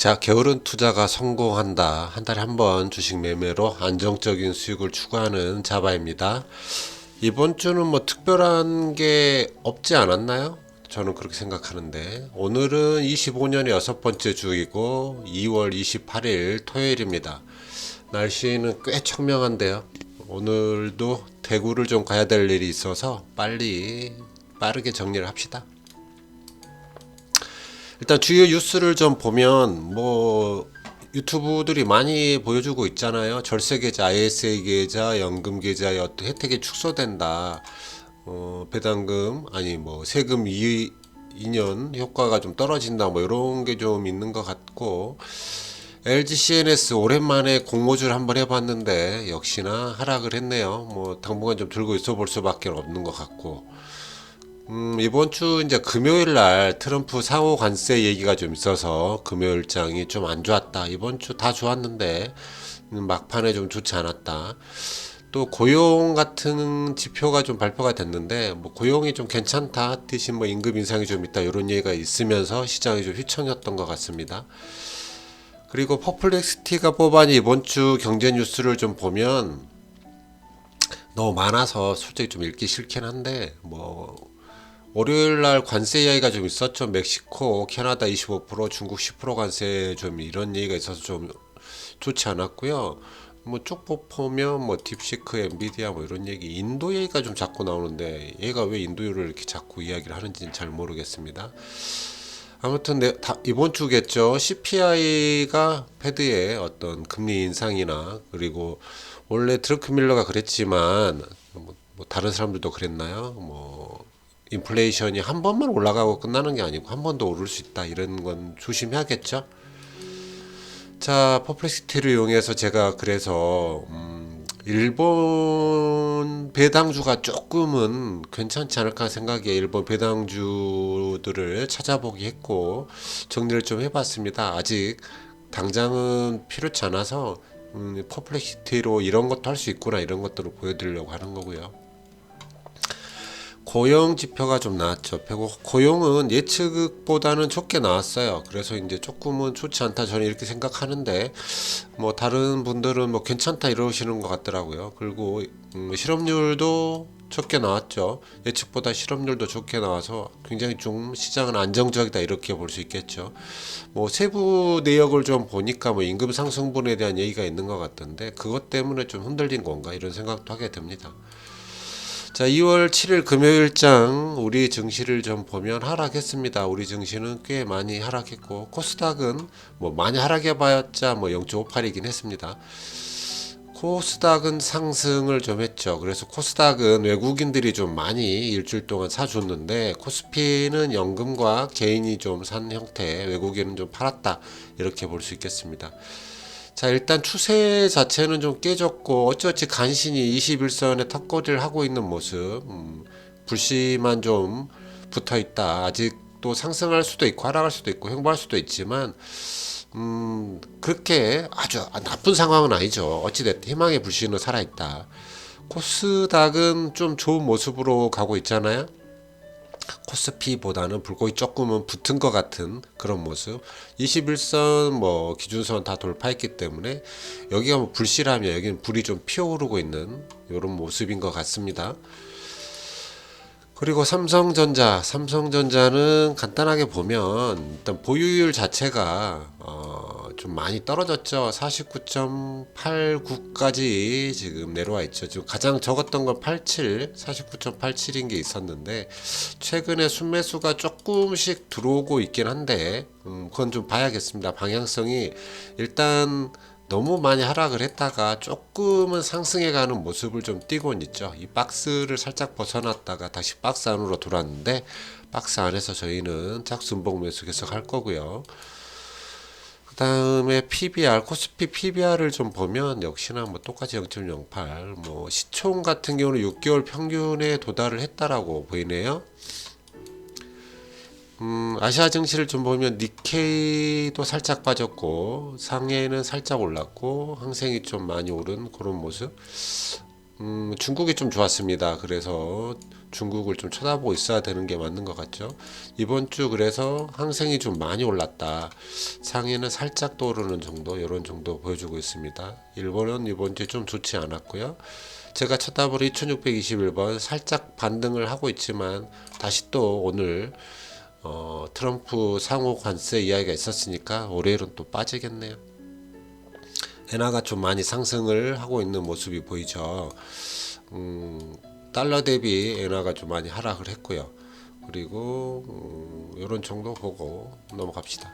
자, 게으른 투자가 성공한다. 한 달에 한 번 주식 매매로 안정적인 수익을 추구하는 자바입니다. 이번 주는 뭐 특별한 게 없지 않았나요? 저는 그렇게 생각하는데, 오늘은 25년의 여섯 번째 주이고 2월 28일 토요일입니다. 날씨는 꽤 청명한데요. 오늘도 대구를 좀 가야 될 일이 있어서 빠르게 정리를 합시다. 일단 주요 뉴스를 좀 보면 뭐 유튜브들이 많이 보여주고 있잖아요. 절세 계좌, ISA 계좌, 연금 계좌의 어떤 혜택이 축소된다. 배당금 아니 뭐 세금 2년 효과가 좀 떨어진다. 뭐 이런 게 좀 있는 것 같고, LG CNS 오랜만에 공모주를 한번 해봤는데 역시나 하락을 했네요. 뭐 당분간 좀 들고 있어 볼 수밖에 없는 것 같고. 이번 주 이제 금요일 날 트럼프 상호 관세 얘기가 좀 있어서 금요일장이 좀 안 좋았다. 이번 주 다 좋았는데 막판에 좀 좋지 않았다. 또 고용 같은 지표가 좀 발표가 됐는데 뭐 고용이 좀 괜찮다. 대신 뭐 임금 인상이 좀 있다. 이런 얘기가 있으면서 시장이 좀 휘청였던 것 같습니다. 그리고 퍼플렉시티가 뽑아낸 이번 주 경제 뉴스를 좀 보면 너무 많아서 솔직히 좀 읽기 싫긴 한데, 뭐 월요일 날 관세 이야기가 좀 있었죠. 멕시코, 캐나다 25%, 중국 10% 관세 좀 이런 얘기가 있어서 좀 좋지 않았고요. 뭐 쭉 보면 뭐 딥시크, 엔비디아 뭐 이런 얘기, 인도 얘기가 좀 자꾸 나오는데 얘가 왜 인도를 이렇게 자꾸 이야기를 하는지는 잘 모르겠습니다. 아무튼 이번 주겠죠. CPI가 패드의 어떤 금리 인상이나, 그리고 원래 드러크 밀러가 그랬지만 뭐 다른 사람들도 그랬나요? 뭐 인플레이션이 한 번만 올라가고 끝나는 게 아니고 한 번 더 오를 수 있다, 이런 건 조심해야겠죠. 자, 퍼플렉시티를 이용해서 제가 그래서 일본 배당주가 조금은 괜찮지 않을까 생각에 일본 배당주들을 찾아보기 했고 정리를 좀 해봤습니다. 아직 당장은 필요치 않아서 퍼플렉시티로 이런 것도 할 수 있구나, 이런 것들을 보여드리려고 하는 거고요. 고용 지표가 좀 나왔죠. 고용은 예측보다는 좋게 나왔어요. 그래서 이제 조금은 좋지 않다, 저는 이렇게 생각하는데, 뭐 다른 분들은 뭐 괜찮다 이러시는 것 같더라고요. 그리고 실업률도 좋게 나왔죠. 예측보다 실업률도 좋게 나와서 굉장히 좀 시장은 안정적이다, 이렇게 볼 수 있겠죠. 뭐 세부 내역을 좀 보니까 뭐 임금 상승분에 대한 얘기가 있는 것 같던데, 그것 때문에 좀 흔들린 건가, 이런 생각도 하게 됩니다. 자, 2월 7일 금요일장 우리 증시를 좀 보면 하락했습니다. 우리 증시는 꽤 많이 하락했고, 코스닥은 뭐 많이 하락해봤자 뭐 0.58이긴 했습니다. 코스닥은 상승을 좀 했죠. 그래서 코스닥은 외국인들이 좀 많이 일주일 동안 사줬는데, 코스피는 연금과 개인이 좀 산 형태, 외국인은 좀 팔았다, 이렇게 볼 수 있겠습니다. 자, 일단 추세 자체는 좀 깨졌고 어찌어찌 간신히 21선에 탑거리를 하고 있는 모습, 불씨만 좀 붙어 있다. 아직도 상승할 수도 있고 하락할 수도 있고 횡보할 수도 있지만 그렇게 아주 나쁜 상황은 아니죠. 어찌됐든 희망의 불씨는 살아있다. 코스닥은 좀 좋은 모습으로 가고 있잖아요. 코스피보다는 불꽃이 조금은 붙은 것 같은 그런 모습. 21선 뭐 기준선 다 돌파했기 때문에 여기가 뭐 불씨라면 여기는 불이 좀 피어오르고 있는 이런 모습인 것 같습니다. 그리고 삼성전자는 간단하게 보면 일단 보유율 자체가 좀 많이 떨어졌죠. 49.89까지 지금 내려와 있죠. 지금 가장 적었던 건 87, 49.87인 게 있었는데 최근에 순매수가 조금씩 들어오고 있긴 한데 그건 좀 봐야겠습니다. 방향성이 일단 너무 많이 하락을 했다가 조금은 상승해가는 모습을 좀 띄고는 있죠. 이 박스를 살짝 벗어났다가 다시 박스 안으로 들어왔는데, 박스 안에서 저희는 짝순봉 매수 계속 할 거고요. 그 다음에 PBR, 코스피 PBR을 좀 보면 역시나 뭐 똑같이 0.08, 뭐 시총 같은 경우는 6개월 평균에 도달을 했다라고 보이네요. 아시아 증시를 좀 보면 니케이도 살짝 빠졌고 상해는 살짝 올랐고 항생이 좀 많이 오른 그런 모습. 중국이 좀 좋았습니다. 그래서 중국을 좀 쳐다보고 있어야 되는 게 맞는 것 같죠. 이번 주 그래서 항생이 좀 많이 올랐다. 상해는 살짝 떠오르는 정도, 이런 정도 보여주고 있습니다. 일본은 이번 주에 좀 좋지 않았고요. 제가 쳐다보는 2621번 살짝 반등을 하고 있지만 다시 또 오늘 트럼프 상호 관세 이야기가 있었으니까 월요일은 또 빠지겠네요. 엔화가 좀 많이 상승을 하고 있는 모습이 보이죠. 달러 대비 엔화가 좀 많이 하락을 했고요. 그리고 이런 정도 보고 넘어갑시다.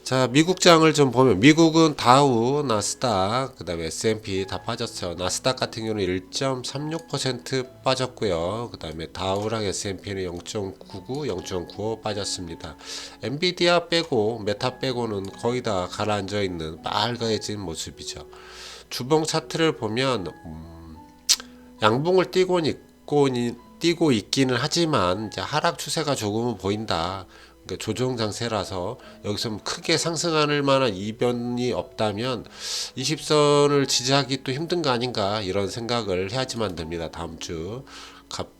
자, 미국장을 좀 보면 미국은 다우, 나스닥, 그 다음에 S&P 다 빠졌어요. 나스닥 같은 경우는 1.36% 빠졌고요. 그 다음에 다우랑 S&P는 0.99, 0.95 빠졌습니다. 엔비디아 빼고 메타 빼고는 거의 다 가라앉아 있는 빨개진 모습이죠. 주봉 차트를 보면 양봉을 띄고 있기는 하지만 이제 하락 추세가 조금은 보인다. 그러니까 조정 장세라서 여기서 크게 상승할 만한 이변이 없다면 20선을 지지하기 또 힘든 거 아닌가 이런 생각을 해야지만 됩니다. 다음 주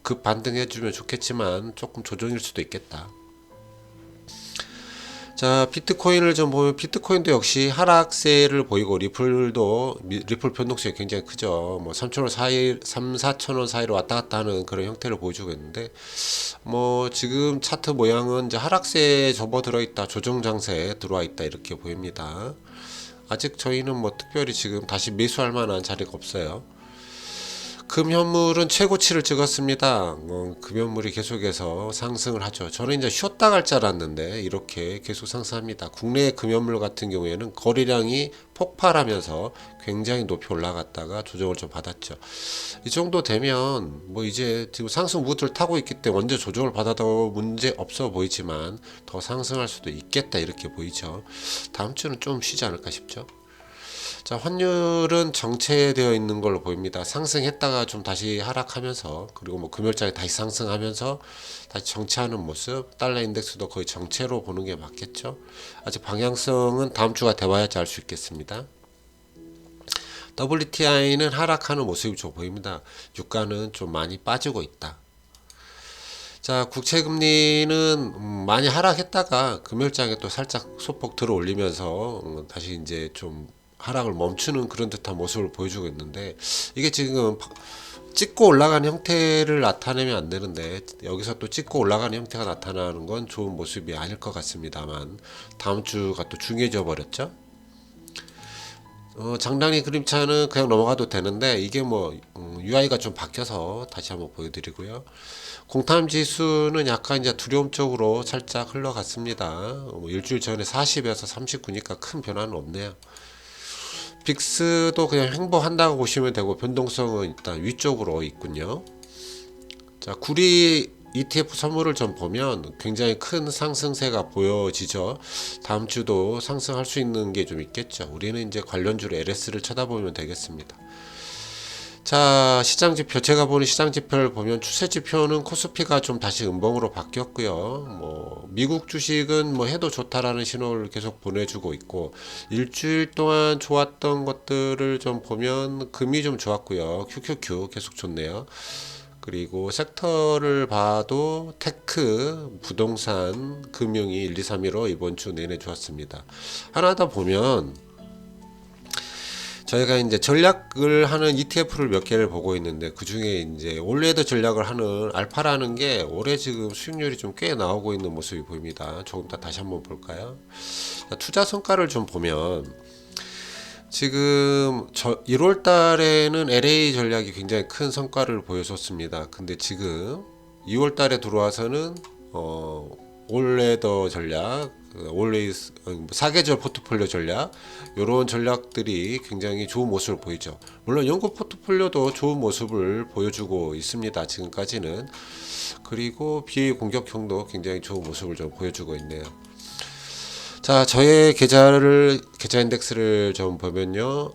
급 반등해 주면 좋겠지만 조금 조정일 수도 있겠다. 자, 비트코인을 좀 보면 비트코인도 역시 하락세를 보이고 리플 변동성이 굉장히 크죠. 뭐 3,000원 사이, 3, 4,000원 사이로 왔다 갔다 하는 그런 형태를 보여주고 있는데 뭐 지금 차트 모양은 이제 하락세에 접어들어 있다, 조정 장세에 들어와 있다 이렇게 보입니다. 아직 저희는 뭐 특별히 지금 다시 매수할 만한 자리가 없어요. 금현물은 최고치를 찍었습니다. 금현물이 계속해서 상승을 하죠. 저는 이제 쉬었다 갈 줄 알았는데 이렇게 계속 상승합니다. 국내 금현물 같은 경우에는 거래량이 폭발하면서 굉장히 높이 올라갔다가 조정을 좀 받았죠. 이 정도 되면 뭐 이제 지금 상승 무드를 타고 있기 때문에 언제 조정을 받아도 문제 없어 보이지만 더 상승할 수도 있겠다 이렇게 보이죠. 다음 주는 좀 쉬지 않을까 싶죠. 자, 환율은 정체되어 있는 걸로 보입니다. 상승했다가 좀 다시 하락하면서 그리고 뭐 금요일장에 다시 상승하면서 다시 정체하는 모습. 달러 인덱스도 거의 정체로 보는 게 맞겠죠. 아직 방향성은 다음 주가 돼봐야지 알 수 있겠습니다. WTI는 하락하는 모습이 좀 보입니다. 유가는 좀 많이 빠지고 있다. 자, 국채금리는 많이 하락했다가 금요일장에 또 살짝 소폭 들어 올리면서 다시 이제 좀 하락을 멈추는 그런 듯한 모습을 보여주고 있는데 이게 지금 찍고 올라가는 형태를 나타내면 안 되는데 여기서 또 찍고 올라가는 형태가 나타나는 건 좋은 모습이 아닐 것 같습니다만 다음 주가 또 중요해져 버렸죠. 장단기 그림차는 그냥 넘어가도 되는데 이게 뭐 UI가 좀 바뀌어서 다시 한번 보여드리고요. 공탐 지수는 약간 이제 두려움 쪽으로 살짝 흘러갔습니다. 일주일 전에 40에서 39니까 큰 변화는 없네요. 빅스도 그냥 횡보한다고 보시면 되고 변동성은 일단 위쪽으로 있군요. 자, 구리 ETF 선물을 좀 보면 굉장히 큰 상승세가 보여지죠. 다음 주도 상승할 수 있는 게 좀 있겠죠. 우리는 이제 관련주로 LS를 쳐다보면 되겠습니다. 자, 시장지표 제가 보는 시장지표를 보면 추세지표는 코스피가 좀 다시 음봉으로 바뀌었고요. 뭐 미국 주식은 뭐 해도 좋다라는 신호를 계속 보내주고 있고 일주일 동안 좋았던 것들을 좀 보면 금이 좀 좋았고요. QQQ 계속 좋네요. 그리고 섹터를 봐도 테크, 부동산, 금융이 1, 2, 3위로 이번 주 내내 좋았습니다. 하나 더 보면 저희가 이제 전략을 하는 ETF를 몇 개를 보고 있는데 그 중에 이제 올레드 전략을 하는 알파라는 게 올해 지금 수익률이 좀 꽤 나오고 있는 모습이 보입니다. 조금 더 다시 한번 볼까요? 투자 성과를 좀 보면 지금 1월 달에는 LA 전략이 굉장히 큰 성과를 보여줬습니다. 근데 지금 2월 달에 들어와서는 올레더 전략, 올웨이스 사계절 포트폴리오 전략 이런 전략들이 굉장히 좋은 모습을 보이죠. 물론 연구 포트폴리오도 좋은 모습을 보여주고 있습니다. 지금까지는. 그리고 비공격형도 굉장히 좋은 모습을 좀 보여주고 있네요. 자, 저의 계좌 인덱스를 좀 보면요.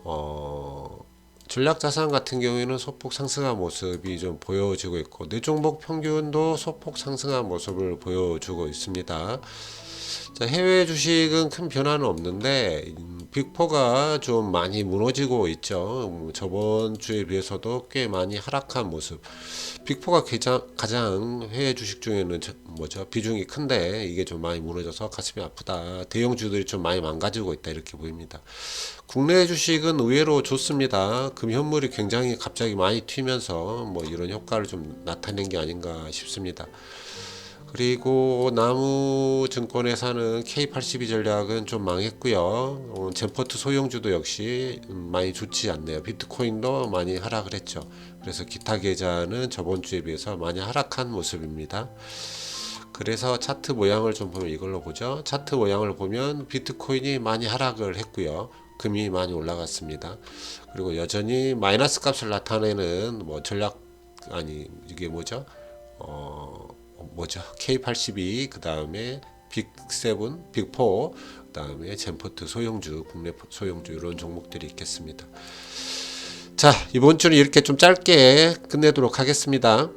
전략 자산 같은 경우에는 소폭 상승한 모습이 좀 보여지고 있고 내 종목 평균도 소폭 상승한 모습을 보여주고 있습니다. 자, 해외 주식은 큰 변화는 없는데 빅4가 좀 많이 무너지고 있죠. 저번 주에 비해서도 꽤 많이 하락한 모습. 빅4가 가장 해외 주식 중에는 비중이 큰데 이게 좀 많이 무너져서 가슴이 아프다. 대형주들이 좀 많이 망가지고 있다 이렇게 보입니다. 국내 주식은 의외로 좋습니다. 금현물이 굉장히 갑자기 많이 튀면서 뭐 이런 효과를 좀 나타낸 게 아닌가 싶습니다. 그리고 나무증권에서는 K82 전략은 좀 망했고요. 젠포트 소형주도 역시 많이 좋지 않네요. 비트코인도 많이 하락을 했죠. 그래서 기타 계좌는 저번 주에 비해서 많이 하락한 모습입니다. 그래서 차트 모양을 좀 보면 이걸로 보죠. 차트 모양을 보면 비트코인이 많이 하락을 했고요. 금이 많이 올라갔습니다. 그리고 여전히 마이너스 값을 나타내는 뭐 전략 아니 이게 뭐죠? K82 그 다음에 빅7, 빅4 그 다음에 젠포트 소형주, 국내 소형주 이런 종목들이 있겠습니다. 자, 이번 주는 이렇게 좀 짧게 끝내도록 하겠습니다.